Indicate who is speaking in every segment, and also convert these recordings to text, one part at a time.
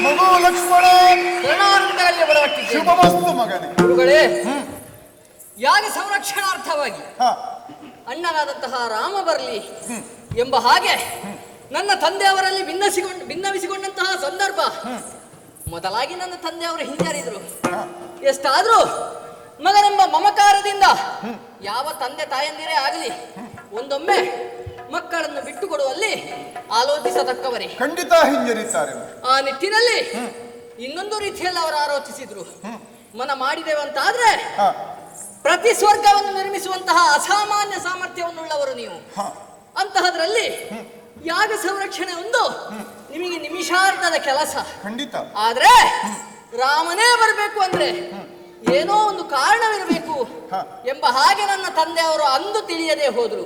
Speaker 1: ಮಗು ಲಕ್ಷ್ಮಣ ಶುಭಮಸ್ತು ಮಗನೇ.
Speaker 2: ಗುರುಗಳೇ, ಯಾಗ ಸಂರಕ್ಷಣಾರ್ಥವಾಗಿ ಅಣ್ಣನಾದಂತಹ ರಾಮ ಬರಲಿ ಎಂಬ ಹಾಗೆ ನನ್ನ ತಂದೆಯವರಲ್ಲಿ ಭಿನ್ನವಿಸಿಕೊಂಡಂತಹ ಸಂದರ್ಭ. ಮೊದಲಾಗಿ ನನ್ನ ತಂದೆಯವರು ಹಿಂಜರಿದ್ರು. ಎಷ್ಟಾದ್ರೂ ಮಗನೆಂಬ ಮಮಕಾರದಿಂದ ಯಾವ ತಂದೆ ತಾಯಂದಿರೇ ಆಗಲಿ ಒಂದೊಮ್ಮೆ ಮಕ್ಕಳನ್ನು ಬಿಟ್ಟು ಕೊಡುವಲ್ಲಿ ಆಲೋಚಿಸತಕ್ಕವರೇ.
Speaker 1: ಖಂಡಿತ ಹಿಂಜರಿತಾರೆ.
Speaker 2: ಆ ನಿಟ್ಟಿನಲ್ಲಿ ಇನ್ನೊಂದು ರೀತಿಯಲ್ಲಿ ಅವರು ಆಲೋಚಿಸಿದ್ರು. ಮನ ಮಾಡಿದೆವಂತಾದ್ರೆ ಪ್ರತಿ ಸ್ವರ್ಗವನ್ನು ನಿರ್ಮಿಸುವಂತಹ ಅಸಾಮಾನ್ಯ ಸಾಮರ್ಥ್ಯವನ್ನುಳ್ಳವರು ನೀವು. ಅಂತಹದ್ರಲ್ಲಿ ಯಾಗ ಸಂರಕ್ಷಣೆ ಒಂದು ನಿಮಗೆ ನಿಮಿಷಾರ್ಧದ ಕೆಲಸ.
Speaker 1: ಖಂಡಿತ.
Speaker 2: ಆದ್ರೆ ರಾಮನೇ ಬರಬೇಕು ಅಂದ್ರೆ ಏನೋ ಒಂದು ಕಾರಣವಿರಬೇಕು ಎಂಬ ಹಾಗೆ ನನ್ನ ತಂದೆಯವರು ಅಂದು ತಿಳಿಯದೆ ಹೋದ್ರು.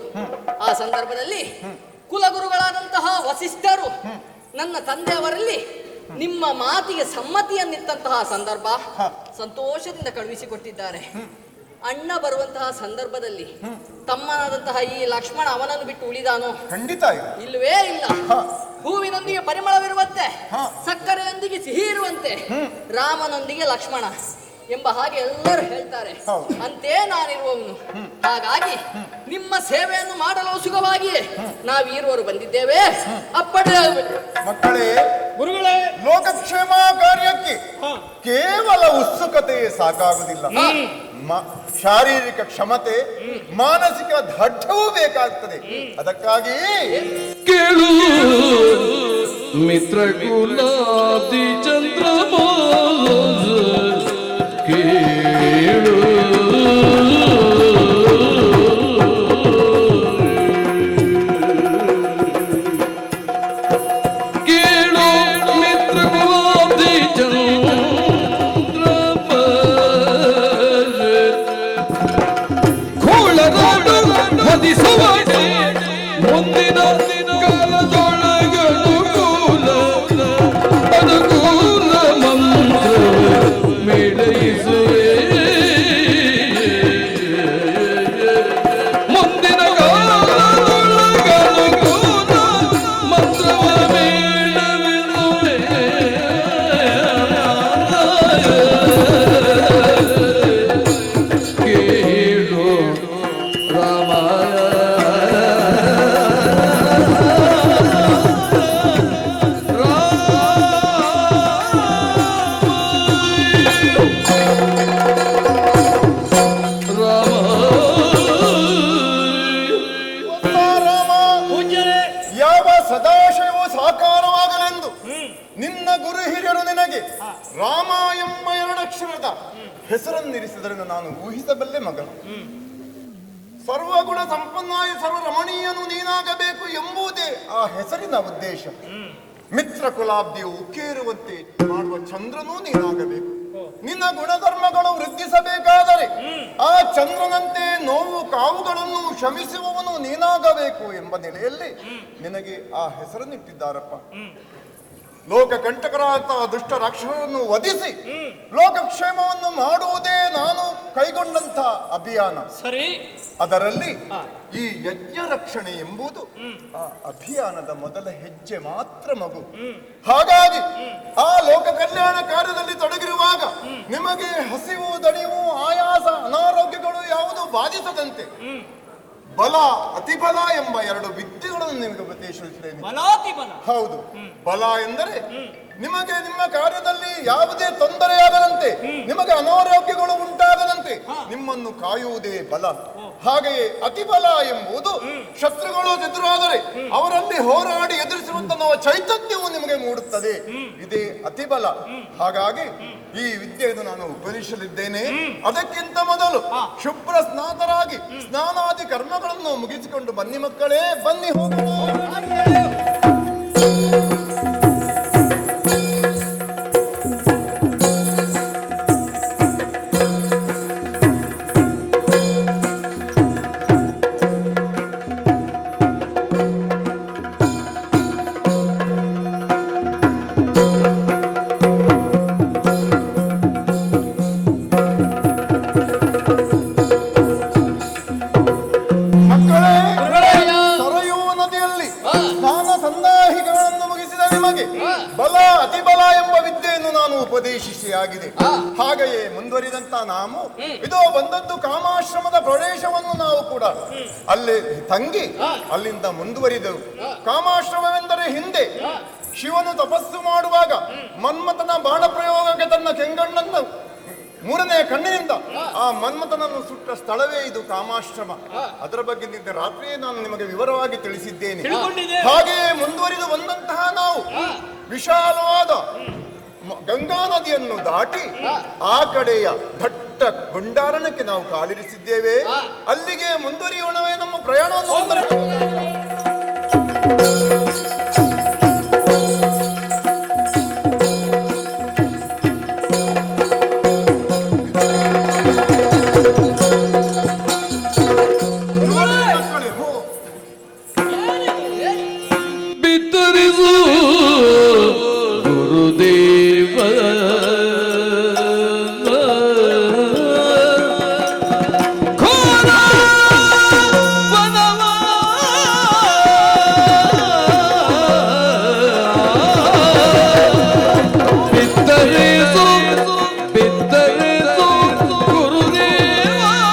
Speaker 2: ಆ ಸಂದರ್ಭದಲ್ಲಿ ಕುಲಗುರುಗಳಾದಂತಹ ವಸಿಷ್ಠರು ನನ್ನ ತಂದೆಯವರಲ್ಲಿ ನಿಮ್ಮ ಮಾತಿಗೆ ಸಮ್ಮತಿಯನ್ನಿತ್ತಂತಹ ಸಂದರ್ಭ ಸಂತೋಷದಿಂದ ಕಳುಹಿಸಿಕೊಟ್ಟಿದ್ದಾರೆ. ಅಣ್ಣ ಬರುವಂತಹ ಸಂದರ್ಭದಲ್ಲಿ ತಮ್ಮನಾದಂತಹ ಈ ಲಕ್ಷ್ಮಣ ಅವನನ್ನು ಬಿಟ್ಟು ಉಳಿದಾನೋ?
Speaker 1: ಖಂಡಿತ
Speaker 2: ಇಲ್ಲವೇ ಇಲ್ಲ. ಹೂವಿನೊಂದಿಗೆ ಪರಿಮಳವಿರುವಂತೆ, ಸಕ್ಕರೆಯೊಂದಿಗೆ ಸಿಹಿ ಇರುವಂತೆ ರಾಮನೊಂದಿಗೆ ಲಕ್ಷ್ಮಣ ಎಂಬ ಹಾಗೆ ಎಲ್ಲರೂ ಹೇಳ್ತಾರೆ. ಅಂತೇ ನಾನಿರುವವನು. ಹಾಗಾಗಿ ನಿಮ್ಮ ಸೇವೆಯನ್ನು ಮಾಡಲು ಸುಖವಾಗಿ ನಾವೀರುವರು ಬಂದಿದ್ದೇವೆ. ಅಪ್ಪಟೆ
Speaker 1: ಮಕ್ಕಳೇ,
Speaker 3: ಗುರುಗಳೇ,
Speaker 1: ಲೋಕಕ್ಷೇಮ ಕಾರ್ಯಕ್ಕೆ ಕೇವಲ ಉತ್ಸುಕತೆಯೇ ಸಾಕಾಗುವುದಿಲ್ಲ. ಶಾರೀರಿಕ ಕ್ಷಮತೆ, ಮಾನಸಿಕ ದೃಢವೂ ಬೇಕಾಗ್ತದೆ. ಅದಕ್ಕಾಗಿ
Speaker 4: ಕೇಳು ಮಿತ್ರ ಕುಲಾಬ್ದಿ ಚಂದ್ರಮಾಸ ಕೇಳು ಕೇಳು ಮಿತ್ರ ಕುಲಾಬ್ದಿ ಮುಂದಿನ ಕಾಲದೊಳಗನು ಕೂಲ ಅನುಕೂಲ ಮಂತ್ರ ಮೇಳೈಸುವೆ. ಮುಂದಿನ ಕಾಲದೊಳಗನು ಕೂಲ ಮಂತ್ರವ ಮೇಳವಿಸುವೆ. ಕೇಳು ರಾಮ
Speaker 1: ನಿನ್ನ ಗುರು ಹಿರಿಯರು ನಿನಗೆ ರಾಮ ಎಂಬ ಎರಡಕ್ಷರದ ಹೆಸರನ್ನಿರಿಸಿದರೆಂದು ನಾನು ಊಹಿಸಬಲ್ಲೆ ಮಗ. ಸರ್ವಗುಣ ಸಂಪನ್ನಾಗಿ ಸರ್ವರಮಣೀಯನು ನೀನಾಗಬೇಕು ಎಂಬುದೇ ಆ ಹೆಸರಿನ ಉದ್ದೇಶ. ಮಿತ್ರ ಕುಲಾಬ್ದಿಯು ಉಕ್ಕೇರುವಂತೆ ಮಾಡುವ ಚಂದ್ರನೂ ನೀನಾಗಬೇಕು. ನಿನ್ನ ಗುಣಧರ್ಮಗಳು ವೃದ್ಧಿಸಬೇಕಾದರೆ ಆ ಚಂದ್ರನಂತೆ ನೋವು ಕಾವುಗಳನ್ನು ಶಮಿಸುವವನು ನೀನಾಗಬೇಕು ಎಂಬ ನೆಲೆಯಲ್ಲಿ ನಿನಗೆ ಆ ಹೆಸರನ್ನಿಟ್ಟಿದ್ದಾರಪ್ಪ. ಲೋಕ ಕಂಟಕರಾದಂತಹ ದುಷ್ಟ ರಾಕ್ಷಸರನ್ನು ವಧಿಸಿ ಲೋಕಕ್ಷೇಮವನ್ನು ಮಾಡುವುದೇ ನಾನು ಕೈಗೊಂಡಂತಹ ಅಭಿಯಾನ.
Speaker 3: ಸರಿ,
Speaker 1: ಅದರಲ್ಲಿ ಈ ಯಜ್ಞ ರಕ್ಷಣೆ ಎಂಬುದು ಆ ಅಭಿಯಾನದ ಮೊದಲ ಹೆಜ್ಜೆ ಮಾತ್ರ ಮಗು. ಹಾಗಾಗಿ ಆ ಲೋಕ ಕಲ್ಯಾಣ ಕಾರ್ಯದಲ್ಲಿ ತೊಡಗಿರುವಾಗ ನಿಮಗೆ ಹಸಿವು, ದಣಿವು, ಆಯಾಸ, ಅನಾರೋಗ್ಯಗಳು ಯಾವುದು ಬಾಧಿಸದಂತೆ ಬಲ, ಅತಿಬಲ ಎಂಬ ಎರಡು ವಿದ್ಯೆಗಳನ್ನು ನಿಮಗೆ ಉಪದೇಶಿಸುತ್ತೇನೆ. ಹೌದು, ಬಲ ಎಂದರೆ ನಿಮಗೆ ನಿಮ್ಮ ಕಾರ್ಯದಲ್ಲಿ ಯಾವುದೇ ತೊಂದರೆಯಾಗದಂತೆ, ನಿಮಗೆ ಅನಾರೋಗ್ಯಗಳು ಉಂಟಾಗದಂತೆ ನಿಮ್ಮನ್ನು ಕಾಯುವುದೇ ಬಲ. ಹಾಗೆಯೇ ಅತಿಬಲ ಎಂಬುದು ಶತ್ರುಗಳು ಎದುರಾದರೆ ಅವರಲ್ಲಿ ಹೋರಾಡಿ ಎದುರಿಸುವಂತಹ ಚೈತನ್ಯವು ನಿಮಗೆ ಮೂಡುತ್ತದೆ. ಇದೇ ಅತಿಬಲ. ಹಾಗಾಗಿ ಈ ವಿದ್ಯೆಯನ್ನು ನಾನು ಉಪದೇಶಿಸಲಿದ್ದೇನೆ. ಅದಕ್ಕಿಂತ ಮೊದಲು ಶುಭ್ರ ಸ್ನಾತರಾಗಿ ಸ್ನಾನಾದಿ ಕರ್ಮಗಳನ್ನು ಮುಗಿಸಿಕೊಂಡು ಬನ್ನಿ ಮಕ್ಕಳೇ, ಬನ್ನಿ ಹೋಗೋಣ. ಸರಯೂ ನದಿಯಲ್ಲಿ ಸ್ನಾನ ಸಂದಾಹಿಗಳನ್ನು ಮುಗಿಸಿದರೆ ನಿಮಗೆ ಬಲ ಅತಿಬಲ ಎಂಬ ವಿದ್ಯೆಯನ್ನು ನಾನು ಉಪದೇಶಿಸಿ ಆಗಿದೆ. ಹಾಗೆಯೇ ಮುಂದುವರಿದಂತ ನಾವು ಇದೋ ಬಂದದ್ದು ಕಾಮಾಶ್ರಮದ ಪ್ರವೇಶವನ್ನು ನಾವು ಕೂಡ ಅಲ್ಲಿ ತಂಗಿ ಅಲ್ಲಿಂದ ಮುಂದುವರಿದೆವು. ಕಾಮಾಶ್ರಮವೆಂದರೆ ಹಿಂದೆ ಶಿವನು ತಪಸ್ಸು ಮಾಡುವಾಗ ಮನ್ಮಥನ ಬಾಣ ಪ್ರಯೋಗಕ್ಕೆ ತನ್ನ ಕೆಂಗಣ್ಣನ್ನು ಮೂರನೆಯ ಕಣ್ಣಿನಿಂದ ಆ ಮನ್ಮಥನನ್ನು ಸುಟ್ಟ ಸ್ಥಳವೇ ಇದು ಕಾಮಾಶ್ರಮ. ಅದರ ಬಗ್ಗೆ ನಿನ್ನೆ ರಾತ್ರಿಯೇ ನಾನು ನಿಮಗೆ ವಿವರವಾಗಿ ತಿಳಿಸಿದ್ದೇನೆ. ಹಾಗೆಯೇ ಮುಂದುವರಿದು ಬಂದಂತಹ ನಾವು ವಿಶಾಲವಾದ ಗಂಗಾ ನದಿಯನ್ನು ದಾಟಿ ಆ ಕಡೆಯ ದಟ್ಟ ಗುಂಡಾರಣಕ್ಕೆ ನಾವು ಕಾಲಿರಿಸಿದ್ದೇವೆ. ಅಲ್ಲಿಗೆ ಮುಂದುವರಿಯೋಣವೇ ನಮ್ಮ ಪ್ರಯಾಣವನ್ನು.
Speaker 4: ಬಿತ್ತರಿಸು ಗುರುದೇವ ಘೋರ ವನವ ಬಿತ್ತರಿಸು ಬಿತ್ತರಿಸು ಗುರುದೇವ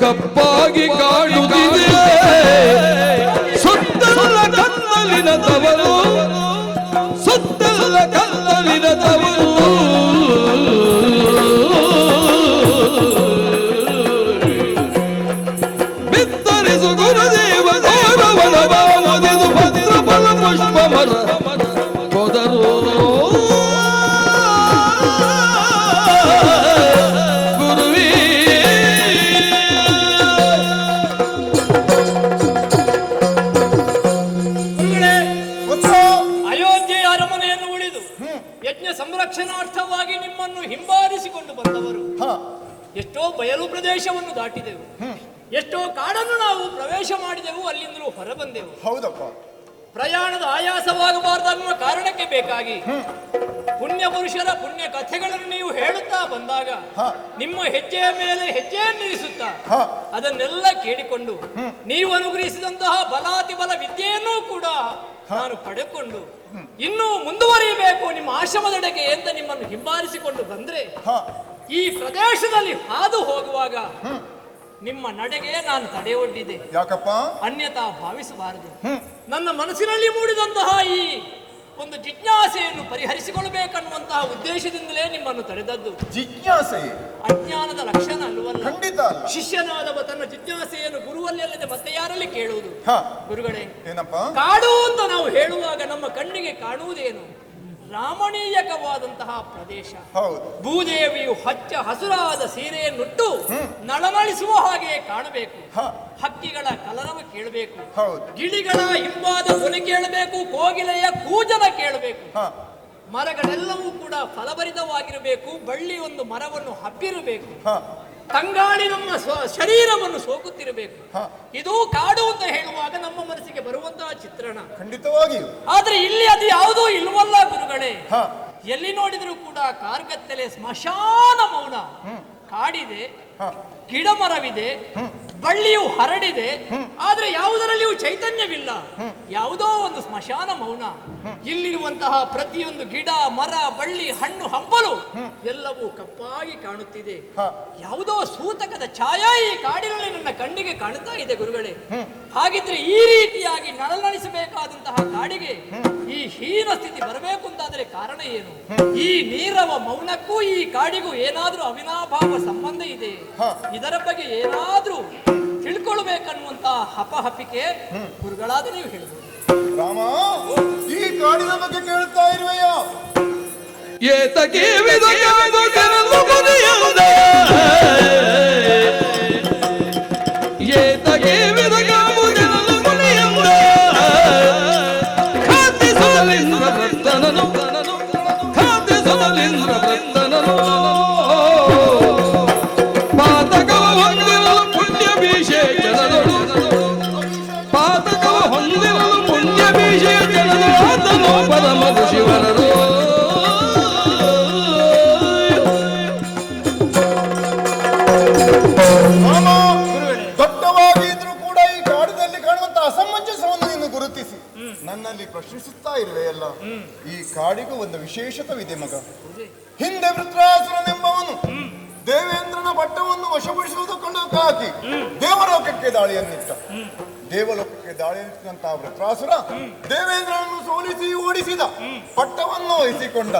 Speaker 4: ಕಪ್ಪಾಗಿ ಕಾಣುತ್ತಿದೆ ಸುತ್ತಲ ಕತ್ತಲಿನ ತವರು ಸುತ್ತಲ ಕತ್ತಲಿನ ತವರು ಬಿತ್ತರಿಸು ಗುರುದೇವ ಗೌರವನವಾದಿದು ಭದ್ರ ಫಲ ಪುಷ್ಪ ಮರ ಕೊದರು
Speaker 3: ಸಂರಕ್ಷಣಾರ್ಥವಾಗಿ ನಿಮ್ಮನ್ನು ಹಿಂಬಾಲಿಸಿಕೊಂಡು ಬಂದವರು. ಎಷ್ಟೋ ಬಯಲು ಪ್ರದೇಶವನ್ನು ದಾಟಿದೆವು, ಎಷ್ಟೋ ಕಾಡನ್ನು ನಾವು ಪ್ರವೇಶ ಮಾಡಿದೆವು, ಅಲ್ಲಿಂದಲೂ ಹೊರ ಬಂದೆವು.
Speaker 1: ಹೌದಪ್ಪ,
Speaker 3: ಪ್ರಯಾಣದ ಆಯಾಸವಾಗಬಾರದನ್ನುವ ಕಾರಣಕ್ಕೆ ಬೇಕಾಗಿ ಪುಣ್ಯ ಪುರುಷರ ಪುಣ್ಯ ಕಥೆಗಳನ್ನು ನೀವು ಹೇಳುತ್ತಾ ಬಂದಾಗ ನಿಮ್ಮ ಹೆಜ್ಜೆಯ ಮೇಲೆ ಹೆಜ್ಜೆಯನ್ನಿರಿಸುತ್ತಾ ಅದನ್ನೆಲ್ಲ ಕೇಳಿಕೊಂಡು ನೀವು ಅನುಗ್ರಹಿಸಿದಂತಹ ಬಲಾತಿಬಲ ವಿದ್ಯೆಯನ್ನೂ ಕೂಡ ನಾನು ಪಡೆದುಕೊಂಡು ಇನ್ನೂ ಮುಂದುವರಿಯಬೇಕು ನಿಮ್ಮ ಆಶ್ರಮದೆಡೆಗೆ ಅಂತ ನಿಮ್ಮನ್ನು ಹಿಂಬಾಲಿಸಿಕೊಂಡು ಬಂದ್ರೆ ಈ ಪ್ರದೇಶದಲ್ಲಿ ಹಾದು ಹೋಗುವಾಗ ನಿಮ್ಮ ನಡೆಗೆ ನಾನು ತಡೆಯೊಡ್ಡಿದೆ.
Speaker 1: ಯಾಕಪ್ಪ?
Speaker 3: ಅನ್ಯತಾ ಭಾವಿಸಬಾರದು. ನನ್ನ ಮನಸ್ಸಿನಲ್ಲಿ ಮೂಡಿದಂತಹ ಈ ಒಂದು ಜಿಜ್ಞಾಸೆಯನ್ನು ಪರಿಹರಿಸಿಕೊಳ್ಳಬೇಕನ್ನುವಂತಹ ಉದ್ದೇಶದಿಂದಲೇ ನಿಮ್ಮನ್ನು ತಡೆದದ್ದು.
Speaker 1: ಜಿಜ್ಞಾಸೆ
Speaker 3: ಅಜ್ಞಾನದ ಲಕ್ಷಣ ಅಲ್ಲವಲ್ಲ?
Speaker 1: ಖಂಡಿತ ಅಲ್ಲ.
Speaker 3: ಶಿಷ್ಯನಾದವ ತನ್ನ ಜಿಜ್ಞಾಸೆಯನ್ನು ಗುರುವಲ್ಲಿ ಅಲ್ಲದೆ ಮತ್ತೆ ಯಾರಲ್ಲಿ ಕೇಳುವುದು? ಗುರುಗಳೇ,
Speaker 1: ಏನಪ್ಪ
Speaker 3: ಕಾಡು ಅಂತ ನಾವು ಹೇಳುವಾಗ ನಮ್ಮ ಕಣ್ಣಿಗೆ ಕಾಣುವುದೇನು? ರಾಮಣೀಯಕವಾದಂತಹ ಪ್ರದೇಶ. ಭೂದೇವಿಯು ಹಚ್ಚ ಹಸುರಾದ ಸೀರೆಯನ್ನುಟ್ಟು ನಳನಳಿಸುವ ಹಾಗೆ ಕಾಣಬೇಕು. ಹಕ್ಕಿಗಳ ಕಲರವ ಕೇಳಬೇಕು, ಗಿಳಿಗಳ ಹಿಂಬಾದ ಧ್ವನಿ ಕೇಳಬೇಕು, ಕೋಗಿಲೆಯ ಕೂಜನ ಕೇಳಬೇಕು. ಮರಗಳೆಲ್ಲವೂ ಕೂಡ ಫಲಭರಿತವಾಗಿರಬೇಕು, ಬಳ್ಳಿ ಒಂದು ಮರವನ್ನು ಹಬ್ಬಿರಬೇಕು, ತಂಗಾಳಿ ನಮ್ಮ ಶರೀರವನ್ನು ಸೋಕುತ್ತಿರಬೇಕು. ಇದು ಕಾಡು ಅಂತ ಹೇಳುವಾಗ ನಮ್ಮ ಮನಸ್ಸಿಗೆ ಬರುವಂತಹ ಚಿತ್ರಣ.
Speaker 1: ಖಂಡಿತವಾಗಿಯೂ.
Speaker 3: ಆದ್ರೆ ಇಲ್ಲಿ ಅದು ಯಾವುದೂ ಇಲ್ವಲ್ಲ ಗುರುಗಳೇ. ಎಲ್ಲಿ ನೋಡಿದರೂ ಕೂಡ ಕಾರ್ಗತ್ತಲೆ, ಸ್ಮಶಾನ ಮೌನ. ಕಾಡಿದೆ, ಗಿಡ ಮರವಿದೆ, ಬಳ್ಳಿಯು ಹರಡಿದೆ, ಆದ್ರೆ ಯಾವುದರಲ್ಲಿಯೂ ಚೈತನ್ಯವಿಲ್ಲ. ಯಾವುದೋ ಒಂದು ಸ್ಮಶಾನ ಮೌನ. ಇಲ್ಲಿರುವಂತಹ ಪ್ರತಿಯೊಂದು ಗಿಡ, ಮರ, ಬಳ್ಳಿ, ಹಣ್ಣು, ಹಂಪಲು ಎಲ್ಲವೂ ಕಪ್ಪಾಗಿ ಕಾಣುತ್ತಿದೆ. ಯಾವುದೋ ಸೂತಕದ ಛಾಯಾ ಈ ಕಾಡಿನಲ್ಲಿ ನನ್ನ ಕಣ್ಣಿಗೆ ಕಾಣುತ್ತಾ ಇದೆ ಗುರುಗಳೇ. ಹಾಗಿದ್ರೆ ಈ ರೀತಿಯಾಗಿ ನಳನಳಿಸಬೇಕಾದಂತಹ ಕಾಡಿಗೆ ಈ ಹೀನ ಸ್ಥಿತಿ ಬರಬೇಕು ಅಂತಾದರೆ ಕಾರಣ ಏನು? ಈ ನೀರವ ಮೌನಕ್ಕೂ ಈ ಕಾಡಿಗೂ ಏನಾದ್ರೂ ಅವಿನಾಭಾವ ಸಂಬಂಧ ಇದೆ. ಇದರ ಬಗ್ಗೆ ಏನಾದ್ರೂ ತಿಳ್ಕೊಳ್ಬೇಕನ್ನುವಂತ ಹಪಹಪಿಕೆ ಗುರುಗಳಾದ ನೀವು ಹೇಳಿದ್ರು.
Speaker 1: ರಾಮ, ಈ ಕಾಡಿನ ಬಗ್ಗೆ ಕೇಳ್ತಾ ಇರುವೆಯ?
Speaker 4: ಏತಕ್ಕೆ ವಿಧವೆಂದು ಕರೆದು ಕೊನೆಯಂದ ಏತಕ್ಕೆ ವಿಧವೆಂದು ಕರೆದು ಕೊನೆಯಂದ ಖಾತಿಸಲಿಂದ್ರ ವೃತ್ತನನು ಖಾತಿಸಲಿಂದ್ರ ವೃತ್ತನನು ಪಾತಕವ ಹೊಂದಿರಲು ಪುಣ್ಯ ವಿಶೇಷಣಗಳು ಪಾತಕವ ಹೊಂದಿರಲು ಪುಣ್ಯ ವಿಶೇಷಣಗಳು ಆತನು ಪರಮ ಶಿವನರು
Speaker 1: ದೊಡ್ಡವಾಗಿದ್ರೂ ಕೂಡ ಈ ಕಾಡಿನಲ್ಲಿ ಕಾಣುವಂತ ಅಸಮಂಜಸವನ್ನು ನೀನು ಗುರುತಿಸಿ ನನ್ನಲ್ಲಿ ಪ್ರಶ್ನಿಸುತ್ತಾ ಇರುವೆಯಲ್ಲ. ಈ ಕಾಡಿಗೂ ಒಂದು ವಿಶೇಷತವಿದೆ ಮಗ. ಹಿಂದೆ ವೃತ್ರಾಸುರನೆಂಬವನು ದೇವೇಂದ್ರನ ಪಟ್ಟವನ್ನು ವಶಪಡಿಸುವುದಕ್ಕೊಂದು ಹಾಕಿ ದೇವಲೋಕಕ್ಕೆ ದಾಳಿಯನ್ನಿಟ್ಟ. ದೇವಲೋಕಕ್ಕೆ ದಾಳಿಯನ್ನಿಟ್ಟಂತಹ ವೃತ್ರಾಸುರ ದೇವೇಂದ್ರನನ್ನು ಸೋಲಿಸಿ ಓಡಿಸಿದ, ಪಟ್ಟವನ್ನು ವಹಿಸಿಕೊಂಡ.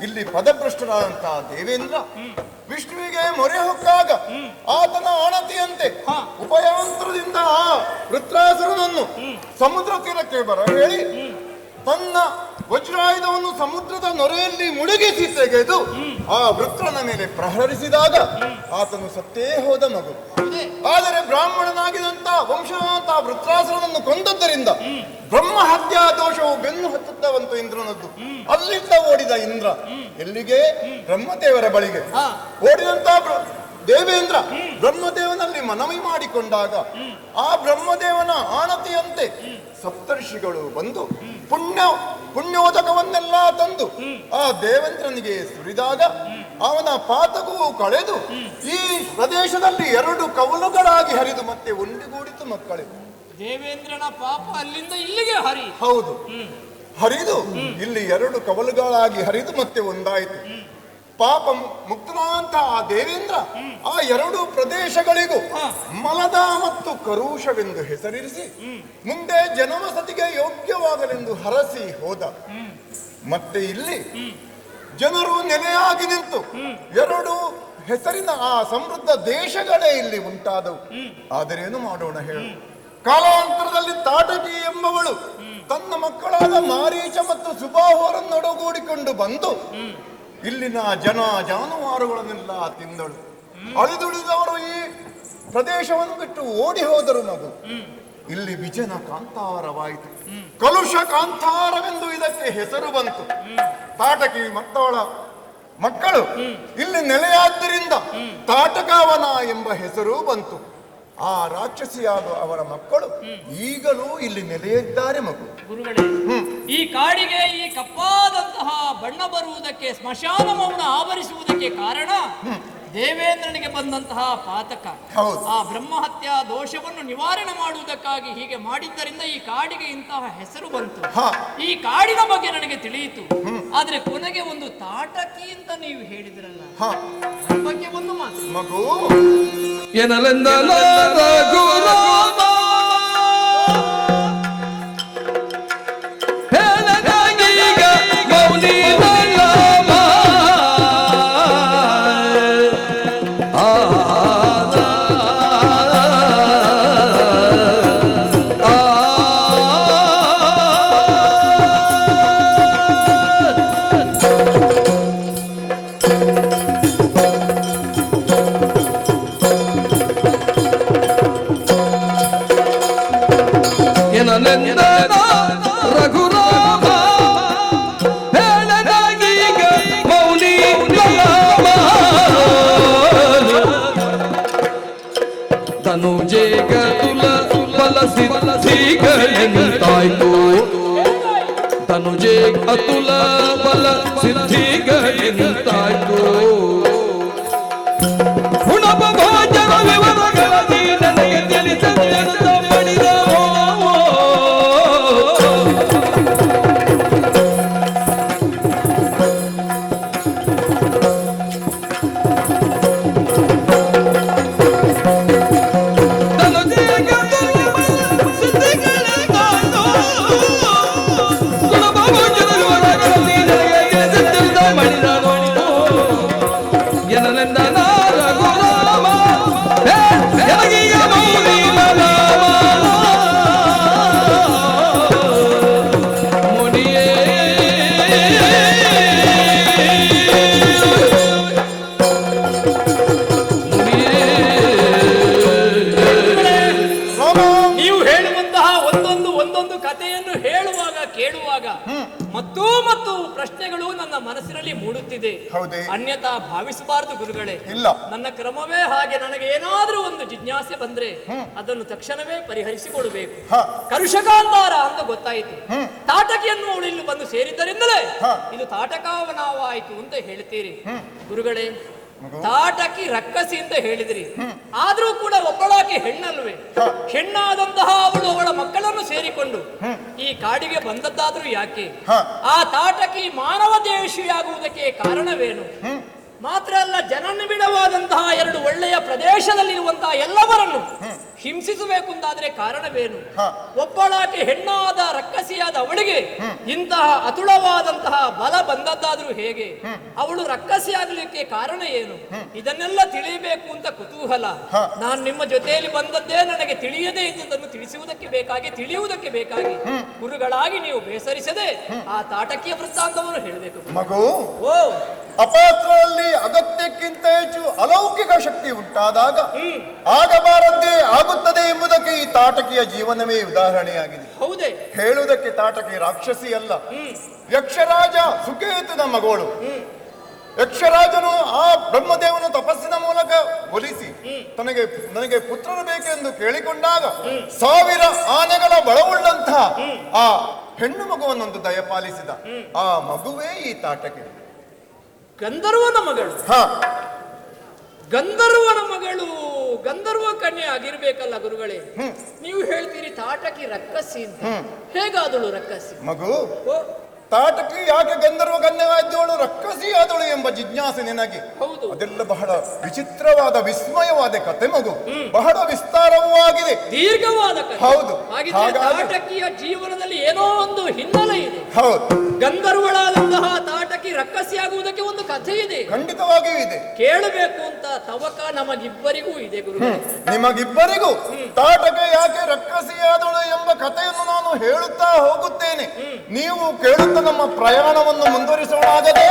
Speaker 1: ಇಲ್ಲಿ ಪದಭ್ರಷ್ಟರಾದಂತಹ ದೇವೇಂದ್ರ ವಿಷ್ಣುವಿಗೆ ಮೊರೆ ಹೊಕ್ಕಾಗ ಆತನ ಆಣತಿಯಂತೆ ಉಪಯಾಂತರದಿಂದ ಆ ವೃತ್ರಾಸುರನನ್ನು ಸಮುದ್ರ ತೀರಕ್ಕೆ ಬರ ಹೇಳಿ ತನ್ನ ವಜ್ರಾಯುಧವನ್ನು ಸಮುದ್ರದ ನೊರೆಯಲ್ಲಿ ಮುಳುಗಿಸಿ ತೆಗೆದು ಆ ವೃತ್ರನ ಮೇಲೆ ಪ್ರಹರಿಸಿದಾಗ ಆತನು ಸತ್ತೇ ಹೋದ ಮಗು. ಆದರೆ ಬ್ರಾಹ್ಮಣನಾಗಿದಂತ ವಂಶವಂತ ವೃತ್ರಾಸುರನನ್ನು ಕೊಂದದ್ದರಿಂದ ಬ್ರಹ್ಮ ಹತ್ಯಾ ದೋಷವು ಬೆನ್ನು ಹತ್ತುತ್ತಾ ಬಂತು ಇಂದ್ರನದ್ದು. ಅಲ್ಲಿಂದ ಓಡಿದ ಇಂದ್ರ ಎಲ್ಲಿಗೆ? ಬ್ರಹ್ಮದೇವರ ಬಳಿಗೆ ಓಡಿದಂತ ದೇವೇಂದ್ರ ಬ್ರಹ್ಮದೇವನಲ್ಲಿ ಮನವಿ ಮಾಡಿಕೊಂಡಾಗ ಆ ಬ್ರಹ್ಮದೇವನ ಆಣತಿಯಂತೆ ಸಪ್ತರ್ಷಿಗಳು ಬಂದು ಪುಣ್ಯೋದಕವನ್ನೆಲ್ಲ ತಂದು ಆ ದೇವೇಂದ್ರನಿಗೆ ಸುರಿದಾಗ ಅವನ ಪಾತಕವು ಕಳೆದು ಈ ಪ್ರದೇಶದಲ್ಲಿ 2 ಕವಲುಗಳಾಗಿ ಹರಿದು ಮತ್ತೆ ಒಂದುಗೂಡಿತು ಮಕ್ಕಳೇ.
Speaker 3: ದೇವೇಂದ್ರನ ಪಾಪ ಅಲ್ಲಿಂದ ಇಲ್ಲಿಗೆ
Speaker 1: ಹೌದು, ಹರಿದು ಇಲ್ಲಿ 2 ಕವಲುಗಳಾಗಿ ಹರಿದು ಮತ್ತೆ ಒಂದಾಯಿತು. ಪಾಪ ಮುಕ್ತನಾಂತ ಆ ದೇವೇಂದ್ರ ಆ 2 ಪ್ರದೇಶಗಳಿಗೂ ಮಲದ ಮತ್ತು ಕರುಷವೆಂದು ಹೆಸರಿರಿಸಿ ಮುಂದೆ ಜನವಸತಿಗೆ ಯೋಗ್ಯವಾಗಲೆಂದು ಹರಸಿ ಹೋದ. ಮತ್ತೆ ಇಲ್ಲಿ ಜನರು ನೆಲೆಯಾಗಿ ನಿಂತು 2 ಹೆಸರಿನ ಆ ಸಮೃದ್ಧ ದೇಶಗಳೇ ಇಲ್ಲಿ ಉಂಟಾದವು. ಆದರೇನು ಮಾಡೋಣ ಹೇಳು? ಕಾಲಾಂತರದಲ್ಲಿ ತಾಟಕಿ ಎಂಬವಳು ತನ್ನ ಮಕ್ಕಳಾದ ಮಾರೀಚ ಮತ್ತು ಸುಬಾಹುವರನ್ನೊಡಗೂಡಿಕೊಂಡು ಬಂದು ಇಲ್ಲಿನ ಜಾನುವಾರುಗಳನ್ನೆಲ್ಲ ತಿಂದಳು. ಅಳಿದುಳಿದವರು ಈ ಪ್ರದೇಶವನ್ನು ಬಿಟ್ಟು ಓಡಿ ಹೋದರು ಮಗು. ಇಲ್ಲಿ ವಿಜನ ಕಾಂತಾರವಾಯಿತು. ಕಲುಷ ಕಾಂತಾರವೆಂದು ಇದಕ್ಕೆ ಹೆಸರು ಬಂತು. ತಾಟಕಿ ಮತ್ತವಳ ಮಕ್ಕಳು ಇಲ್ಲಿ ನೆಲೆಯಾದ್ದರಿಂದ ತಾಟಕಾವನ ಎಂಬ ಹೆಸರು ಬಂತು. ಆ ರಾಕ್ಷಸಿಯಾದ ಅವರ ಮಕ್ಕಳು ಈಗಲೂ ಇಲ್ಲಿ ನೆಲೆಯಿದ್ದಾರೆ ಮಗು.
Speaker 3: ಗುರುಗಳೇ, ಈ ಕಾಡಿಗೆ ಈ ಕಪ್ಪಾದಂತಹ ಬಣ್ಣ ಬರುವುದಕ್ಕೆ, ಸ್ಮಶಾನ ಮೌನ ಆವರಿಸುವುದಕ್ಕೆ ಕಾರಣ ದೇವೇಂದ್ರನಿಗೆ ಬಂದಂತಹ ಪಾತಕ. ಆ ಬ್ರಹ್ಮಹತ್ಯಾ ದೋಷವನ್ನು ನಿವಾರಣೆ ಮಾಡುವುದಕ್ಕಾಗಿ ಹೀಗೆ ಮಾಡಿದ್ದರಿಂದ ಈ ಕಾಡಿಗೆ ಇಂತಹ ಹೆಸರು ಬಂತು. ಈ ಕಾಡಿನ ಬಗ್ಗೆ ನನಗೆ ತಿಳಿಯಿತು. ಆದ್ರೆ ಕೊನೆಗೆ ಒಂದು ತಾಟಕಿ ಅಂತ ನೀವು ಹೇಳಿದ್ರಲ್ಲ, ಬಗ್ಗೆ ಒಂದು ಮಾತು
Speaker 1: ಮಗು
Speaker 4: ಎನಲೆಂದ ರಘುರಾಮ ಹೇಳದಾಗೀಗ ಮೌನಿ ರಾಮ ರಘುರಾಮ ಹೇಳದಾಗೀಗ ಮೌನಿ ರಾಮ ತನುಜೆ ಗತುಲ ಬಲ ಸಿದ್ಧಿಗಳೆಂತಾಯ್ತು ತನುಜೆ ಅತುಲ ಬಲ ಸಿದ್ಧಿಗಳೆಂತಾಯ್ತು ಗುಣಪ
Speaker 3: ನನ್ನಲ್ಲಿ ಮೂಡುತ್ತಿದೆ.
Speaker 1: ಹೌದೇ?
Speaker 3: ಅನ್ಯತಾ ಭಾವಿಸಬಾರದು ಗುರುಗಳೇ.
Speaker 1: ಇಲ್ಲ.
Speaker 3: ನನ್ನ ಕ್ರಮವೇ ಹಾಗೆ. ನನಗೆ ಏನಾದ್ರೂ ಒಂದು ಜಿಜ್ಞಾಸೆ ಬಂದ್ರೆ ಅದನ್ನು ತಕ್ಷಣವೇ ಪರಿಹರಿಸಿಕೊಡಬೇಕು. ಕರುಷಕಾಂತಾರ ಅಂತ ಗೊತ್ತಾಯಿತು. ತಾಟಕಿಯನ್ನು ಅವಳು ಇಲ್ಲಿ ಬಂದು ಸೇರಿದ್ದರಿಂದಲೇ ಇದು ತಾಟಕಾವನವಾಯಿತು ಅಂತ ಹೇಳ್ತೀರಿ ಗುರುಗಳೇ. ತಾಟಕಿ ರಕ್ಕಸಿ ಅಂತ ಹೇಳಿದ್ರಿ, ಆದ್ರೂ ಕೂಡ ಒಬ್ಬಳಾಕಿ ಹೆಣ್ಣಲ್ವೇ? ಹೆಣ್ಣಾದಂತಹ ಅವಳು ಅವಳ ಮಕ್ಕಳನ್ನು ಸೇರಿಕೊಂಡು ಈ ಕಾಡಿಗೆ ಬಂದದ್ದಾದ್ರೂ ಯಾಕೆ? ಆ ತಾಟಕಿ ಮಾನವ ದೇಶಿಯಾಗುವುದಕ್ಕೆ ಕಾರಣವೇನು? ಮಾತ್ರ ಅಲ್ಲ, ಜನನಿಬಿಡವಾದಂತಹ ಎರಡು ಒಳ್ಳೆಯ ಪ್ರದೇಶದಲ್ಲಿರುವಂತಹ ಎಲ್ಲವರನ್ನು ಹಿಂಸಿಸಬೇಕು ಅಂತಾದ್ರೆ ಕಾರಣವೇನು? ಒಬ್ಬಳಾಕೆ ಹೆಣ್ಣಾದ ರಕ್ಕಸಿಯಾದ ಅವಳಿಗೆ ಇಂತಹ ಅತುಳವಾದಂತಹ ಬಲ ಬಂದದ್ದಾದ್ರೂ ಹೇಗೆ? ಅವಳು ರಕ್ಕಸಿ ಆಗಲಿಕ್ಕೆ ಕಾರಣ ಏನು? ಇದನ್ನೆಲ್ಲ ತಿಳಿಯಬೇಕು ಅಂತ ಕುತೂಹಲ. ನಾನು ನಿಮ್ಮ ಜೊತೆಯಲ್ಲಿ ಬಂದದ್ದೇ ನನಗೆ ತಿಳಿಯದೇ ಇದ್ದುದನ್ನು ತಿಳಿಯುವುದಕ್ಕೆ ಬೇಕಾಗಿ ಗುರುಗಳಾಗಿ ನೀವು ಬೇಸರಿಸದೆ ಆ ತಾಟಕಿಯ ವೃತ್ತಾಂತವನ್ನು ಹೇಳಬೇಕು.
Speaker 1: ಮಗು,
Speaker 3: ಓ
Speaker 1: ಅಪಾತ್ರದಲ್ಲಿ ಅಗತ್ಯಕ್ಕಿಂತ ಹೆಚ್ಚು ಅಲೌಕಿಕ ಶಕ್ತಿ ಉಂಟಾದಾಗ ಆಗಬಾರದ್ದೇ ಆಗುತ್ತದೆ ಎಂಬುದಕ್ಕೆ ಈ ತಾಟಕಿಯ ಜೀವನವೇ ಉದಾಹರಣೆಯಾಗಿದೆ.
Speaker 3: ಹೌದೇ?
Speaker 1: ಹೇಳುವುದಕ್ಕೆ ತಾಟಕಿ ರಾಕ್ಷಸಿ ಅಲ್ಲ, ಯಕ್ಷರಾಜ ಸುಕೇತುನ ಮಗಳು. ಯಕ್ಷರಾಜನು ಆ ಬ್ರಹ್ಮದೇವನು ತಪಸ್ಸಿನ ಮೂಲಕ ಒಲಿಸಿ ನನಗೆ ಪುತ್ರರು ಬೇಕೆಂದು ಕೇಳಿಕೊಂಡಾಗ 1000 ಆನೆಗಳ ಬಲವುಳ್ಳಂತಹ ಆ ಹೆಣ್ಣು ಮಗುವನ್ನೊಂದು ದಯಪಾಲಿಸಿದ. ಆ ಮಗುವೇ ಈ ತಾಟಕಿ.
Speaker 3: ಗಂಧರ್ವನ ಮಗಳು. ಗಂಧರ್ವನ ಮಗಳು ಗಂಧರ್ವ ಕನ್ಯೆ ಆಗಿರ್ಬೇಕಲ್ಲ ಗುರುಗಳೇ. ನೀವು ಹೇಳ್ತೀರಿ ತಾಟಕಿ ರಕ್ಕಸಿ ಅಂತ. ಹೇಗಾದಳು ರಕ್ಕಸಿ?
Speaker 1: ಮಗು, ತಾಟಕಿ ಯಾಕೆ ಗಂಧರ್ವ ಕನ್ಯೆಯಾದವಳು ರಕ್ಕಸಿ ಆದಳು ಎಂಬ ಜಿಜ್ಞಾಸೆ ನಿನಗೆ?
Speaker 3: ಹೌದು.
Speaker 1: ಅದೆಲ್ಲ ಬಹಳ ವಿಚಿತ್ರವಾದ ವಿಸ್ಮಯವಾದ ಕತೆ ಮಗು, ಬಹಳ ವಿಸ್ತಾರವೂ ಆಗಿದೆ,
Speaker 3: ದೀರ್ಘವಾದ ಕತೆ.
Speaker 1: ಹೌದು.
Speaker 3: ತಾಟಕಿಯ ಜೀವನದಲ್ಲಿ ಏನೋ ಒಂದು ಹಿನ್ನೆಲೆ ಇದೆ.
Speaker 1: ಹೌದು.
Speaker 3: ಗಂಧರ್ವಳಾದಂತಹ ತಾಟಕಿ ರಕ್ಕಸಿ ಆಗುವುದಕ್ಕೆ ಒಂದು ಕಥೆ ಇದೆ,
Speaker 1: ಖಂಡಿತವಾಗಿಯೂ ಇದೆ.
Speaker 3: ಕೇಳಬೇಕು ಅಂತ ತವಕ ನಮಗಿಬ್ಬರಿಗೂ ಇದೆ ಗುರುಗಳೇ.
Speaker 1: ನಿಮಗಿಬ್ಬರಿಗೂ ತಾಟಕ ಯಾಕೆ ರಕ್ಕಸಿಯಾದಳು ಎಂಬ ಕಥೆಯನ್ನು ನಾನು ಹೇಳುತ್ತಾ ಹೋಗುತ್ತೇನೆ. ನೀವು ಕೇಳುತ್ತಾ ನಮ್ಮ ಪ್ರಯಾಣವನ್ನು ಮುಂದುವರಿಸೋಣಾಗದೆ.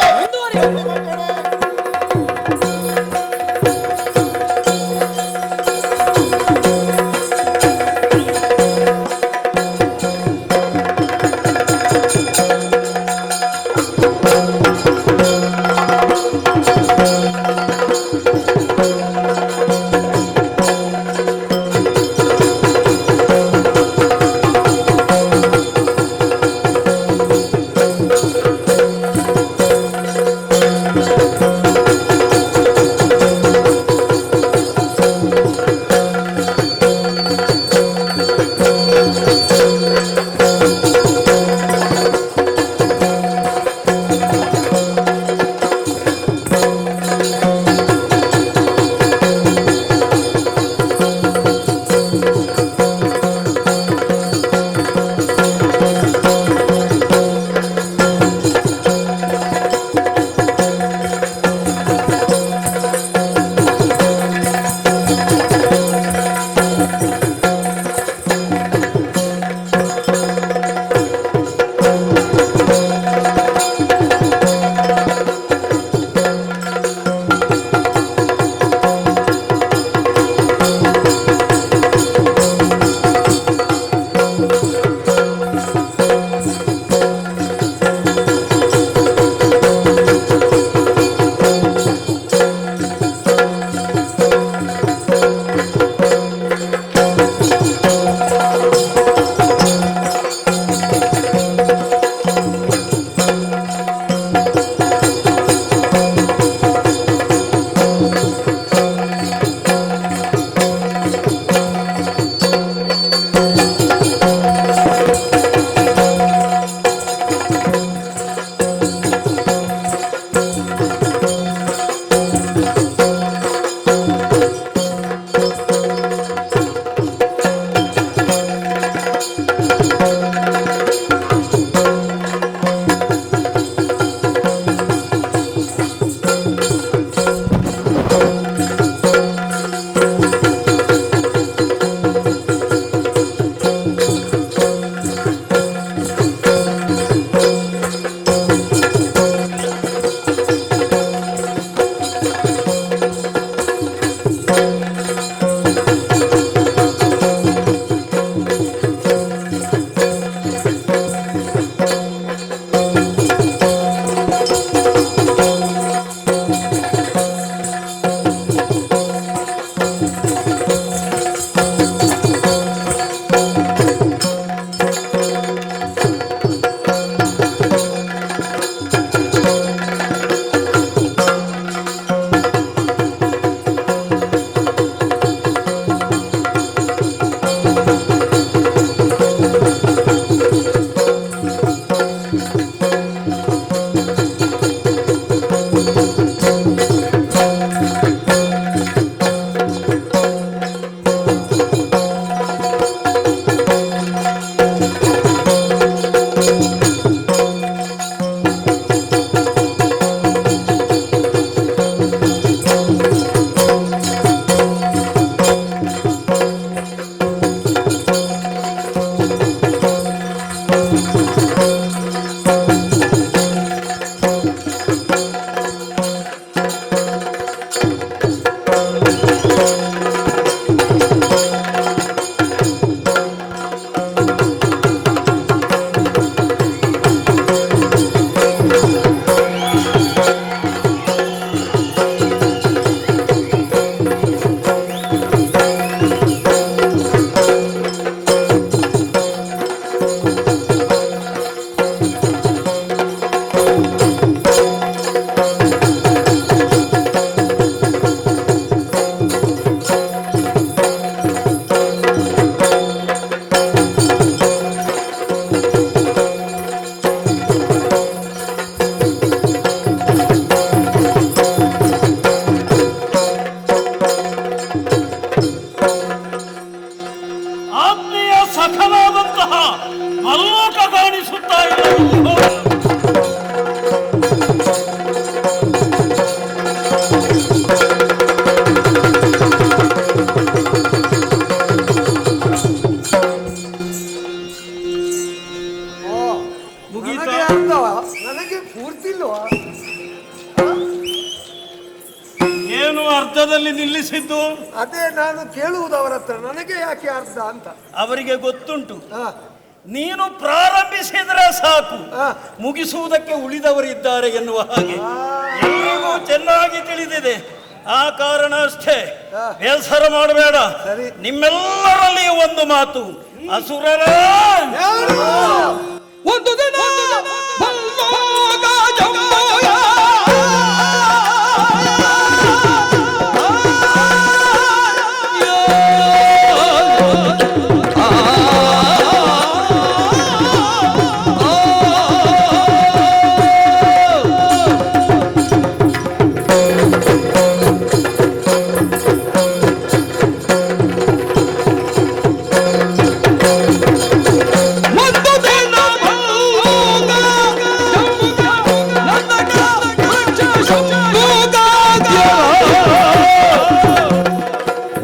Speaker 5: ನಿಲ್ಲಿಸಿದ್ದು?
Speaker 6: ಅದೇ ನಾನು ಕೇಳುವುದು ಅವರ ಹತ್ರ, ನನಗೆ ಯಾಕೆ ಅರ್ಧ ಅಂತ.
Speaker 5: ಅವರಿಗೆ ಗೊತ್ತುಂಟು,
Speaker 6: ಹಾ,
Speaker 5: ನೀನು ಪ್ರಾರಂಭಿಸಿದ್ರೆ ಸಾಕು,
Speaker 6: ಹಾ.
Speaker 5: ಮುಗಿಸುವುದಕ್ಕೆ ಉಳಿದವರಿದ್ದಾರೆ ಎನ್ನುವ ಹಾಗೆ ಎಲ್ರಿಗೂ ಚೆನ್ನಾಗಿ ತಿಳಿದಿದೆ. ಆ ಕಾರಣ ಅಷ್ಟೇ, ಬೇಸರ ಮಾಡಬೇಡ.
Speaker 6: ಸರಿ.
Speaker 5: ನಿಮ್ಮೆಲ್ಲರಲ್ಲಿಯೂ ಒಂದು ಮಾತು, ಅಸುರರೇ
Speaker 4: ಒಂದು ದಿನ ಭಲ್ಲೋಕ ಜಂಬೋಯ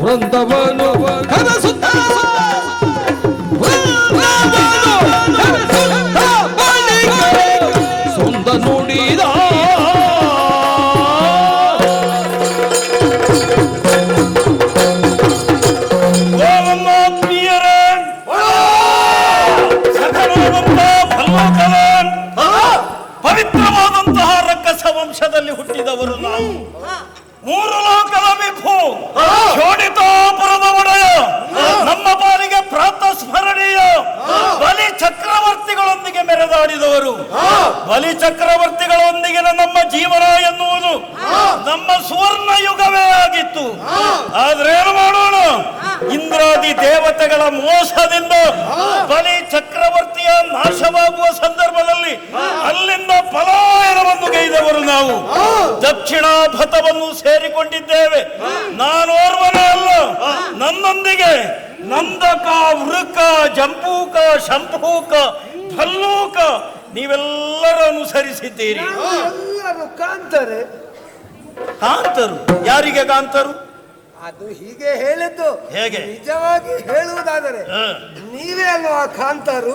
Speaker 4: ವೃಂದವನು ಕನಸುತ್ತ ಸೊಂದ ನುಡಿದ
Speaker 5: ಪವಿತ್ರವಾದಂತಹ ರಕ್ಕಸ ವಂಶದಲ್ಲಿ ಹುಟ್ಟಿದವರು ನಾವು. ಮೂರು ಲೋಕದ ವಿಭು, ಶೋಣಿತಾಪುರದ ಒಡೆಯ, ನಮ್ಮ ಪಾಲಿಗೆ ಪ್ರಾತಸ್ಮರಣೀಯ ಬಲಿ ಚಕ್ರವರ್ತಿಗಳೊಂದಿಗೆ ಮೆರೆದಾಡಿದವರು. ಬಲಿ ಚಕ್ರವರ್ತಿಗಳೊಂದಿಗಿನ ನಮ್ಮ ಜೀವನ ಎನ್ನುವುದು ನಮ್ಮ ಸುವರ್ಣ ಯುಗವೇ ಆಗಿತ್ತು. ಆದ್ರೇನು ಮಾಡೋಣ, ಇಂದ್ರಾದಿ ದೇವತೆಗಳ ಮೋಸದಿಂದ ಬಲಿ ಚಕ್ರವರ್ತಿಯ ನಾಶವಾಗುವ ಸಂದರ್ಭದಲ್ಲಿ ಅಲ್ಲಿಂದ ಪಲಾಯನವನ್ನು ಗೈದವರು ನಾವು. ದಕ್ಷಿಣಾಭತವನ್ನು ಸೇರಿಕೊಂಡಿದ್ದೇವೆ. ನಾನೋರ್ವನೇ ಅಲ್ಲ, ನನ್ನೊಂದಿಗೆ ನಂದಕ, ವೃಕ, ಜಂಬೂಕ, ಶಂಭೂಕ, ಭಲ್ಲೂಕ ನೀವೆಲ್ಲರೂ ಅನುಸರಿಸಿದ್ದೀರಿ.
Speaker 6: ಎಲ್ಲರೂ ಕಾಂತಾರೆ.
Speaker 5: ಕಾಂತರು? ಯಾರಿಗೆ ಕಾಂತರು?
Speaker 6: ಅದು ಹೀಗೆ ಹೇಳಿದ್ದು.
Speaker 5: ಹೇಗೆ?
Speaker 6: ನಿಜವಾಗಿ ಹೇಳುವುದಾದರೆ ನೀವೇ ಅಲ್ವಾ ಕಾಂತಾರು?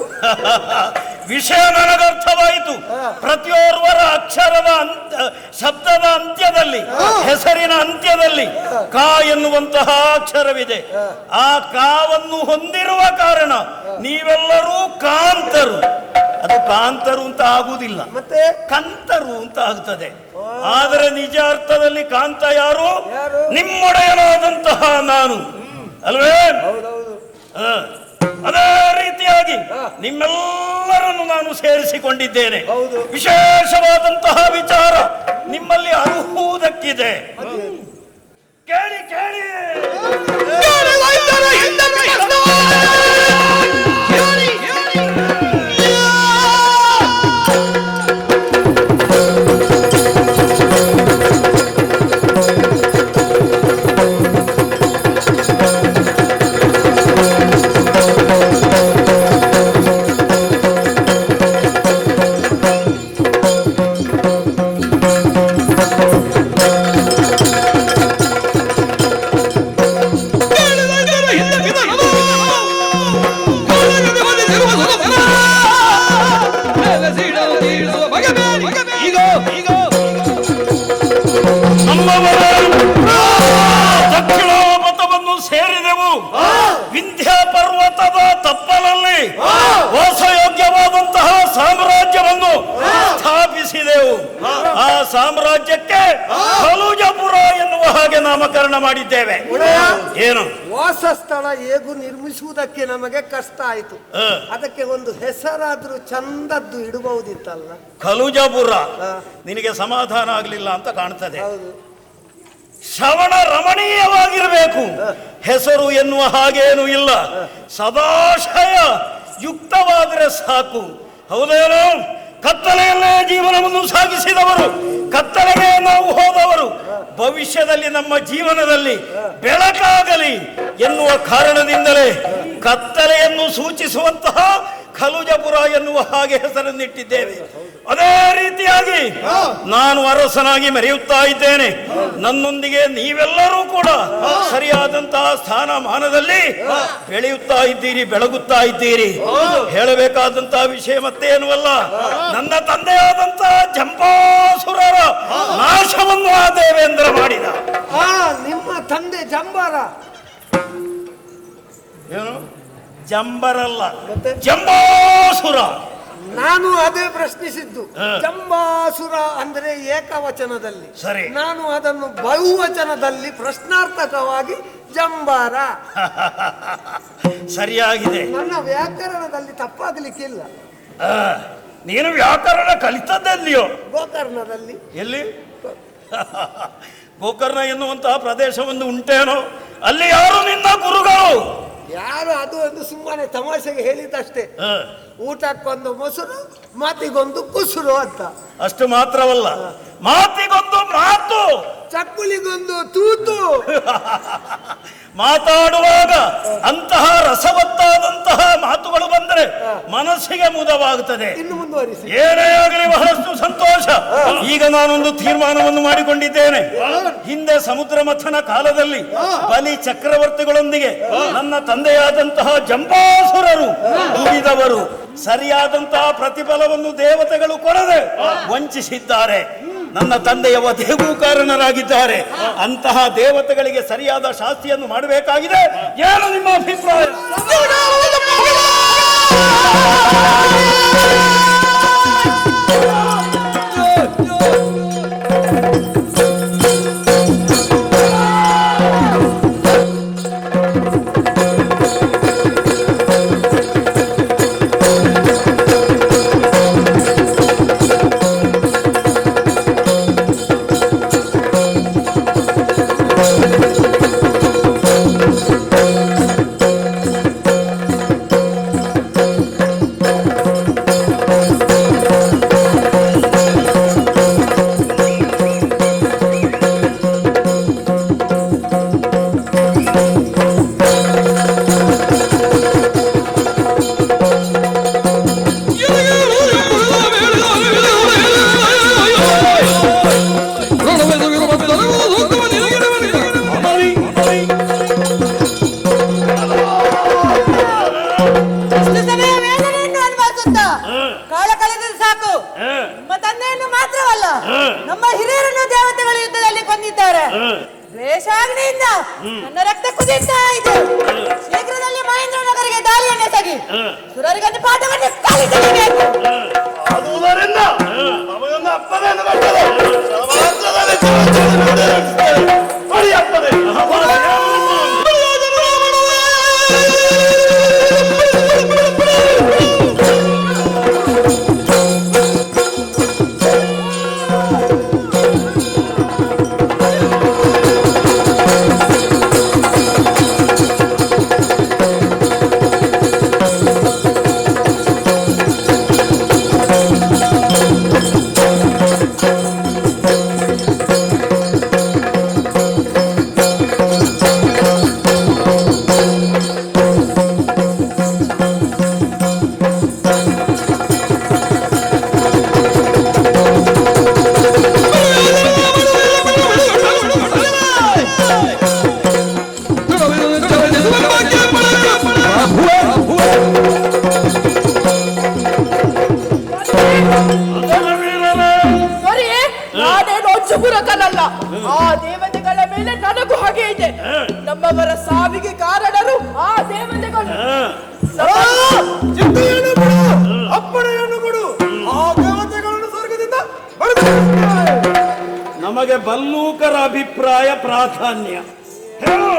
Speaker 5: ವಿಷಯ ನನಗರ್ಥವಾಯಿತು. ಪ್ರತಿಯೋರ್ವರ ಅಕ್ಷರದ ಶಬ್ದದ ಅಂತ್ಯದಲ್ಲಿ, ಹೆಸರಿನ ಅಂತ್ಯದಲ್ಲಿ ಕಾ ಎನ್ನುವಂತಹ ಅಕ್ಷರವಿದೆ. ಆ ಕಾವನ್ನು ಹೊಂದಿರುವ ಕಾರಣ ನೀವೆಲ್ಲರೂ ಕಾಂತರು. ಅದು ಕಾಂತರು ಅಂತ ಆಗುವುದಿಲ್ಲ,
Speaker 6: ಮತ್ತೆ
Speaker 5: ಕಂತರು ಅಂತ ಆಗ್ತದೆ. ಆದರೆ ನಿಜ ಅರ್ಥದಲ್ಲಿ ಕಾಂತ ಯಾರು?
Speaker 6: ಯಾರು?
Speaker 5: ನಿಮ್ಮೊಡೆಯನಾದಂತಹ ನಾನು ಅಲ್ವೇ?
Speaker 6: ಹೌದೌದು.
Speaker 5: ಅದೇ ರೀತಿಯಾಗಿ ನಿಮ್ಮೆಲ್ಲರನ್ನು ನಾನು ಸೇರಿಸಿಕೊಂಡಿದ್ದೇನೆ.
Speaker 6: ಹೌದು.
Speaker 5: ವಿಶೇಷವಾದಂತಹ ವಿಚಾರ ನಿಮ್ಮಲ್ಲಿ ಅರುಹುವುದಕ್ಕಿದೆ. ಕೇಳಿ ಕೇಳಿ. ದಕ್ಷಿಣಾಪಥವನ್ನು ಸೇರಿದೆವು. ವಿಂಧ್ಯ ಪರ್ವತದ ತಪ್ಪಲಲ್ಲಿ ವಾಸಯೋಗ್ಯವಾದಂತಹ ಸಾಮ್ರಾಜ್ಯವನ್ನು ಸ್ಥಾಪಿಸಿದೆವು. ಆ ಸಾಮ್ರಾಜ್ಯಕ್ಕೆ ಕಲುಜಪುರ ಎನ್ನುವ ಹಾಗೆ ನಾಮಕರಣ ಮಾಡಿದ್ದೇವೆ. ಏನು?
Speaker 6: ವಾಸಸ್ಥಳ ಹೇಗೂ ನಿರ್ಮಿಸುವುದಕ್ಕೆ ನಮಗೆ ಕಷ್ಟ ಆಯಿತು. ಅದಕ್ಕೆ ಒಂದು ಹೆಸರಾದ್ರೂ ಚಂದದ್ದು ಇಡಬಹುದಿತ್ತಲ್ಲ.
Speaker 5: ಕಲುಜಪುರ ನಿನಗೆ ಸಮಾಧಾನ ಆಗಲಿಲ್ಲ ಅಂತ ಕಾಣ್ತದೆ.
Speaker 6: ಹೌದು.
Speaker 5: ಶ್ರವಣ ರಮಣೀಯವಾಗಿರಬೇಕು. ಹೆಸರು ಎನ್ನುವ ಹಾಗೇನು ಇಲ್ಲ, ಸದಾಶಯ ಯುಕ್ತವಾದರೆ ಸಾಕು. ಹೌದೇನೋ? ಕತ್ತಲೆಯಲ್ಲೇ ಜೀವನವನ್ನು ಸಾಗಿಸಿದವರು, ಕತ್ತಲೆಗೆ ನಾವು ಹೋದವರು, ಭವಿಷ್ಯದಲ್ಲಿ ನಮ್ಮ ಜೀವನದಲ್ಲಿ ಬೆಳಕಾಗಲಿ ಎನ್ನುವ ಕಾರಣದಿಂದಲೇ ಕತ್ತಲೆಯನ್ನು ಸೂಚಿಸುವಂತಹ ಕಲುಜಪುರ ಎನ್ನುವ ಹಾಗೆ ಹೆಸರನ್ನಿಟ್ಟಿದ್ದೇವೆ. ಅದೇ ರೀತಿಯಾಗಿ ನಾನು ಅರಸನಾಗಿ ಮೆರೆಯುತ್ತಾ ಇದ್ದೇನೆ. ನನ್ನೊಂದಿಗೆ ನೀವೆಲ್ಲರೂ ಕೂಡ ಸರಿಯಾದಂತಹ ಸ್ಥಾನಮಾನದಲ್ಲಿ ಬೆಳೆಯುತ್ತಾ ಇದ್ದೀರಿ, ಬೆಳಗುತ್ತಾ ಇದ್ದೀರಿ. ಹೇಳಬೇಕಾದಂತಹ ವಿಷಯ ಮತ್ತೇನು ಅಲ್ಲ, ನನ್ನ ತಂದೆಯಾದಂತಹ ಜಂಬಾಸುರರ ನಾಶವನ್ನು ಆ ದೇವೇಂದ್ರ ಮಾಡಿದ.
Speaker 6: ನಿಮ್ಮ ತಂದೆ ಜಂಬಾರ.
Speaker 5: ಏನು ಜಂಬರಲ್ಲ,
Speaker 6: ಮತ್ತೆ?
Speaker 5: ಜಂಬಾಸುರ.
Speaker 6: ನಾನು ಅದೇ ಪ್ರಶ್ನಿಸಿದ್ದು.
Speaker 5: ಹ.
Speaker 6: ಜಂಬಾಸುರ ಅಂದ್ರೆ ಏಕವಚನದಲ್ಲಿ,
Speaker 5: ಸರಿ.
Speaker 6: ನಾನು ಅದನ್ನು ಬಹುವಚನದಲ್ಲಿ ಪ್ರಶ್ನಾರ್ಥಕವಾಗಿ ಜಂಬಾರ.
Speaker 5: ಸರಿಯಾಗಿದೆ.
Speaker 6: ನನ್ನ ವ್ಯಾಕರಣದಲ್ಲಿ ತಪ್ಪಾಗಲಿಕ್ಕಿಲ್ಲ.
Speaker 5: ಆ, ನೀನು ವ್ಯಾಕರಣ ಕಲಿತದ್ದೆಲ್ಲಿಯೋ?
Speaker 6: ಗೋಕರ್ಣದಲ್ಲಿ.
Speaker 5: ಎಲ್ಲಿ? ಗೋಕರ್ಣ ಎನ್ನುವಂತಹ ಪ್ರದೇಶವೊಂದು ಉಂಟೇನೋ? ಅಲ್ಲಿ ಯಾರು ನಿನ್ನ ಗುರುಗಳು?
Speaker 6: ಯಾರು ಅದು ಒಂದು ಸುಮ್ಮನೆ ತಮಾಷೆಗೆ ಹೇಳಿದ್ದಷ್ಟೇ.
Speaker 5: ಆ,
Speaker 6: ಊಟಕ್ಕೊಂದು ಮೊಸರು, ಮಾತಿಗೊಂದು ಕುಸುರು ಅಂತ.
Speaker 5: ಅಷ್ಟು ಮಾತ್ರವಲ್ಲ, ಮಾತಿಗೊಂದು ಮಾತು,
Speaker 6: ಚಕ್ಕುಲಿಗೊಂದು ತೂತು.
Speaker 5: ಮಾತಾಡುವಾಗ ಅಂತಹ ರಸವತ್ತಾದಂತಹ ಮಾತುಗಳು ಬಂದರೆ ಮನಸ್ಸಿಗೆ ಮುದವಾಗುತ್ತದೆ.
Speaker 6: ಇನ್ನು ಮುಂದುವರಿಸಿ.
Speaker 5: ಏನೇ ಆಗಲಿ ಬಹಳಷ್ಟು ಸಂತೋಷ. ಈಗ ನಾನೊಂದು ತೀರ್ಮಾನವನ್ನು ಮಾಡಿಕೊಂಡಿದ್ದೇನೆ. ಹಿಂದೆ ಸಮುದ್ರ ಮಥನ ಕಾಲದಲ್ಲಿ ಬಲಿ ಚಕ್ರವರ್ತಿಗಳೊಂದಿಗೆ ನನ್ನ ತಂದೆಯಾದಂತಹ ಜಂಬಾಸುರರು ದುಡಿದವರು ಸರಿಯಾದಂತಹ ಪ್ರತಿಫಲವನ್ನು ದೇವತೆಗಳು ಕೊಡದೆ ವಂಚಿಸಿದ್ದಾರೆ. ನನ್ನ ತಂದೆಯ ವಧೆಗೂ ಕಾರಣರಾಗಿದ್ದಾರೆ. ಅಂತಹ ದೇವತೆಗಳಿಗೆ ಸರಿಯಾದ ಶಾಸ್ತಿಯನ್ನು ಮಾಡಬೇಕಾಗಿದೆ. ಏನು ನಿಮ್ಮ ಅಭಿಪ್ರಾಯ?
Speaker 7: ಕಾಲ ಕಳೆದರೆ ಸಾಕು. ನಮ್ಮ ತಂದೆಯನ್ನು ಮಾತ್ರವಲ್ಲ, ನಮ್ಮ ಹಿರಿಯರನ್ನು ದೇವತೆಗಳು ಯುದ್ಧದಲ್ಲಿ ಕೊಂದಿದ್ದಾರೆ. ದ್ವೇಷಾಗ್ನಿಯಿಂದ ನನ್ನ ರಕ್ತ ಕುದಿಯುತ್ತಾ ಇದೆ. ಶೀಘ್ರದಲ್ಲಿ ಮಹೇಂದ್ರ ನಗರಿಗೆ ದಾಳಿಯನ್ನು ಎಸಗಿ ಸುರರಿಗೊಂದು ಪಾಠವನ್ನು ಕಲಿಸಲೇಬೇಕು.
Speaker 5: ಆದುದರಿಂದ ನಮಗೊಂದು ಅಪ್ಪನೆಯನ್ನು ಬರ್ತದೆ.
Speaker 7: ಚುಬುರಕನಲ್ಲ. ಆ ದೇವತೆಗಳ ಮೇಲೆ ನನಗೂ ಹಾಗೆ ಇದೆ. ನಮ್ಮವರ ಸಾವಿಗೆ ಕಾರಣರು ಆ ದೇವತೆಗಳು.
Speaker 6: ಅಪ್ಪಣೆಯನ್ನು ಕೊಡು. ಆ ದೇವತೆಗಳನ್ನು ಸ್ವರ್ಗದಿಂದ
Speaker 5: ನಮಗೆ ಬಲ್ಲೂಕರ ಅಭಿಪ್ರಾಯ ಪ್ರಾಧಾನ್ಯ. ಹೇಳು.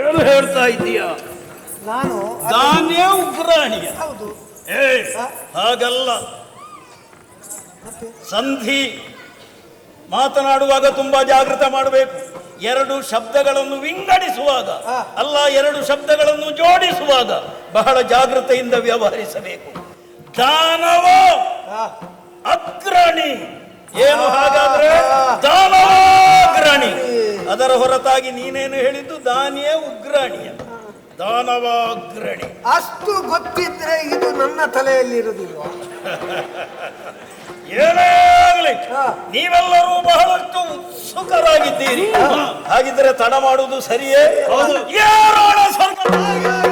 Speaker 5: ಏನು ಹೇಳ್ತಾ ಇದ್ದೀಯಾ?
Speaker 6: ನಾನು
Speaker 5: ಧಾನ್ಯ ಉಗ್ರಾಣಿಯ?
Speaker 6: ಹೌದು.
Speaker 5: ಹಾಗಲ್ಲ. ಸಂಧಿ ಮಾತನಾಡುವಾಗ ತುಂಬಾ ಜಾಗೃತ ಮಾಡಬೇಕು. ಎರಡು ಶಬ್ದಗಳನ್ನು ವಿಂಗಡಿಸುವಾಗ ಅಲ್ಲ, ಎರಡು ಶಬ್ದಗಳನ್ನು ಜೋಡಿಸುವಾಗ ಬಹಳ ಜಾಗೃತೆಯಿಂದ ವ್ಯವಹರಿಸಬೇಕು. ದಾನವ ಅಗ್ರಣಿ. ಏನು ಹಾಗಾದ್ರೆ? ದಾನವಾಗ್ರಣಿ. ಅದರ ಹೊರತಾಗಿ ನೀನೇನು ಹೇಳಿದ್ದು ದಾನಿಯ ಉಗ್ರಾಣಿಯ ದಾನವ ಅಗ್ರಣಿ.
Speaker 6: ಅಷ್ಟು ಗೊತ್ತಿದ್ರೆ ಇದು ನನ್ನ ತಲೆಯಲ್ಲಿ ಇರುವುದಿಲ್ವಾ?
Speaker 5: ಏನೇ ಆಗಲಿ ನೀವೆಲ್ಲರೂ ಬಹಳಷ್ಟು ಉತ್ಸುಕರಾಗಿದ್ದೀರಿ. ಹಾಗಿದ್ರೆ ತಡ ಮಾಡುವುದು ಸರಿಯೇ? ಏರೋಣ ಸ್ವರ್ಗಕ್ಕೆ.